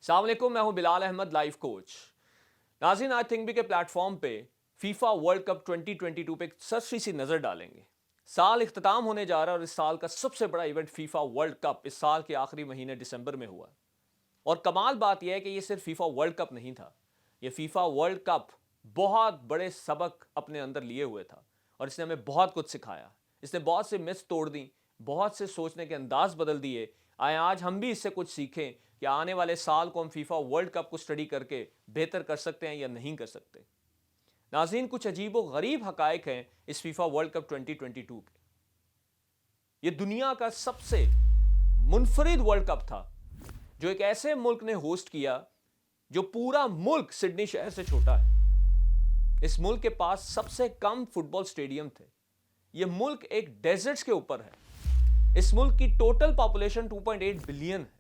अस्सलाम वालेकुम, मैं हूं बिलाल अहमद, लाइफ कोच। नाज़रीन, आज थिंक बी के प्लेटफॉर्म पे फीफा वर्ल्ड कप 2022 पे एक सरसरी सी नज़र डालेंगे। साल इख्तिताम होने जा रहा है और इस साल का सबसे बड़ा इवेंट फीफा वर्ल्ड कप इस साल के आखिरी महीने दिसंबर में हुआ। और कमाल बात यह है कि ये सिर्फ फीफा वर्ल्ड कप नहीं था, ये फीफा वर्ल्ड कप बहुत बड़े सबक अपने अंदर लिए हुए था और इसने हमें बहुत कुछ सिखाया। इसने बहुत से मिथ्स तोड़ दी, बहुत से सोचने के अंदाज बदल दिए। आए आज हम भी इससे कुछ सीखें कि आने वाले साल को हम फीफा वर्ल्ड कप को स्टडी करके बेहतर कर सकते हैं या नहीं कर सकते। नाज़रीन, कुछ अजीब व गरीब हकायक हैं इस फीफा वर्ल्ड कप 2022 के। ये दुनिया का सबसे मुनफरिद वर्ल्ड कप था जो एक ऐसे मुल्क ने होस्ट किया जो पूरा मुल्क सिडनी शहर से छोटा है। इस मुल्क के पास सबसे कम फुटबॉल स्टेडियम थे। यह मुल्क एक डेजर्ट्स के ऊपर है। इस मुल्क की टोटल पॉपुलेशन 2.8 बिलियन है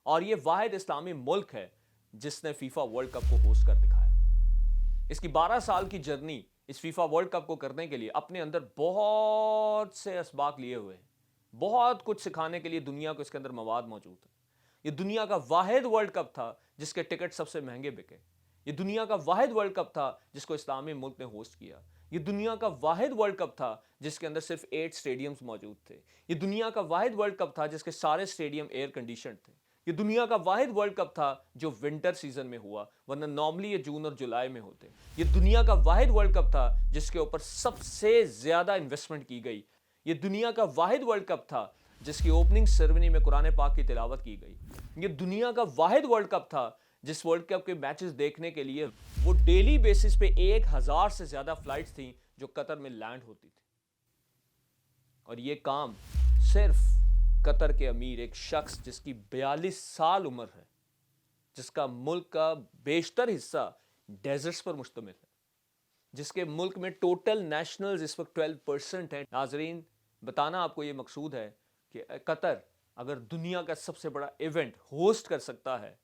और यह वाहिद इस्लामी मुल्क है जिसने फीफा वर्ल्ड कप को होस्ट कर दिखाया। इसकी 12 साल की जर्नी इस फीफा वर्ल्ड कप को करने के लिए अपने अंदर बहुत से असबाक लिए हुए हैं। बहुत कुछ सिखाने के लिए दुनिया को इसके अंदर मवाद मौजूद है। यह दुनिया का वाहिद वर्ल्ड कप था जिसके टिकट सबसे महंगे बिके। यह दुनिया का वाहिद वर्ल्ड कप था जिसको इस्लामी मुल्क ने होस्ट किया। यह दुनिया का वाहिद वर्ल्ड कप था जिसके अंदर सिर्फ 8 स्टेडियम्स मौजूद थे। यह दुनिया का वाहिद वर्ल्ड कप था जिसके सारे स्टेडियम एयर कंडीशनड थे। यह दुनिया का वाहिद वर्ल्ड कप था जो विंटर सीजन में हुआ, वरना नॉर्मली ये जून और जुलाई में होते। यह दुनिया का वाहिद वर्ल्ड कप था जिसके ऊपर सबसे ज्यादा इन्वेस्टमेंट की गई। यह दुनिया का वाहिद वर्ल्ड कप था जिसकी ओपनिंग सेरेमनी में कुरान पाक की तिलावत की गई। यह दुनिया का वाहिद वर्ल्ड कप था जिस वर्ल्ड कप के मैचेस देखने के लिए वो डेली बेसिस पे 1000 से ज्यादा फ्लाइट्स थी जो कतर में लैंड होती थी। और ये काम सिर्फ कतर के अमीर एक शख्स जिसकी 42 साल उम्र है, जिसका मुल्क का बेशतर हिस्सा डेजर्ट्स पर मुश्तमिल है, जिसके मुल्क में टोटल नेशनल्स इस वक्त 12% हैं। नाजरीन, बताना आपको ये मकसूद है कि कतर अगर दुनिया का सबसे बड़ा इवेंट होस्ट कर सकता है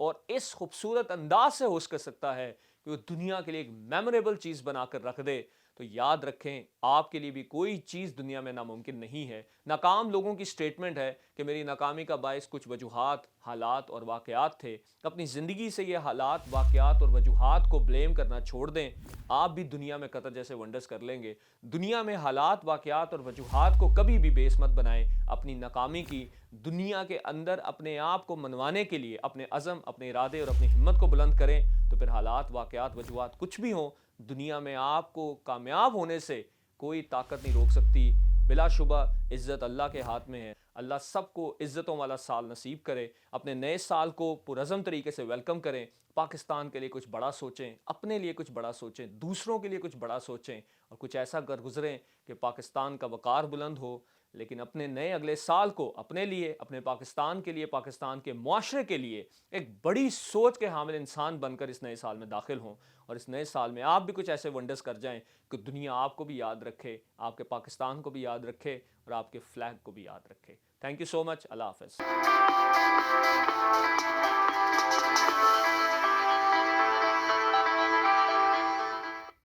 और इस खूबसूरत अंदाज से होस्ट कर सकता है कि वो दुनिया के लिए एक मेमोरेबल चीज़ बनाकर रख दे, तो याद रखें आपके लिए भी कोई चीज़ दुनिया में नामुमकिन नहीं है। नाकाम लोगों की स्टेटमेंट है कि मेरी नाकामी का बायस कुछ वजूहात, हालात और वाक़यात थे। अपनी ज़िंदगी से ये हालात, वाक़यात और वजूहात को ब्लेम करना छोड़ दें। आप भी दुनिया में कतर जैसे वंडर्स कर लेंगे। दुनिया में हालात, वाक़यात और वजूहात को कभी भी बेस मत बनाएं। अपनी नाकामी की दुनिया के अंदर अपने आप को मनवाने के लिए अपने अज़म, अपने इरादे और अपनी हिम्मत को बुलंद करें, तो फिर हालात, वाक़यात, वजूहात कुछ भी हों, दुनिया में आपको कामयाब होने से कोई ताकत नहीं रोक सकती। बिलाशुबा इज़्ज़त अल्लाह के हाथ में है। अल्लाह सबको इज़्ज़तों वाला साल नसीब करे। अपने नए साल को पुरअज़म तरीके से वेलकम करें। पाकिस्तान के लिए कुछ बड़ा सोचें, अपने लिए कुछ बड़ा सोचें, दूसरों के लिए कुछ बड़ा सोचें और कुछ ऐसा कर गुजरें कि पाकिस्तान का वक़ार बुलंद हो। लेकिन अपने नए अगले साल को अपने लिए, अपने पाकिस्तान के लिए, पाकिस्तान के मुआशरे के लिए एक बड़ी सोच के हामिल इंसान बनकर इस नए साल में दाखिल हों और इस नए साल में आप भी कुछ ऐसे वंडर्स कर जाएं कि दुनिया आपको भी याद रखे, आपके पाकिस्तान को भी याद रखे और आपके फ्लैग को भी याद रखे। Thank you so much. अल्लाह हाफ़िज़।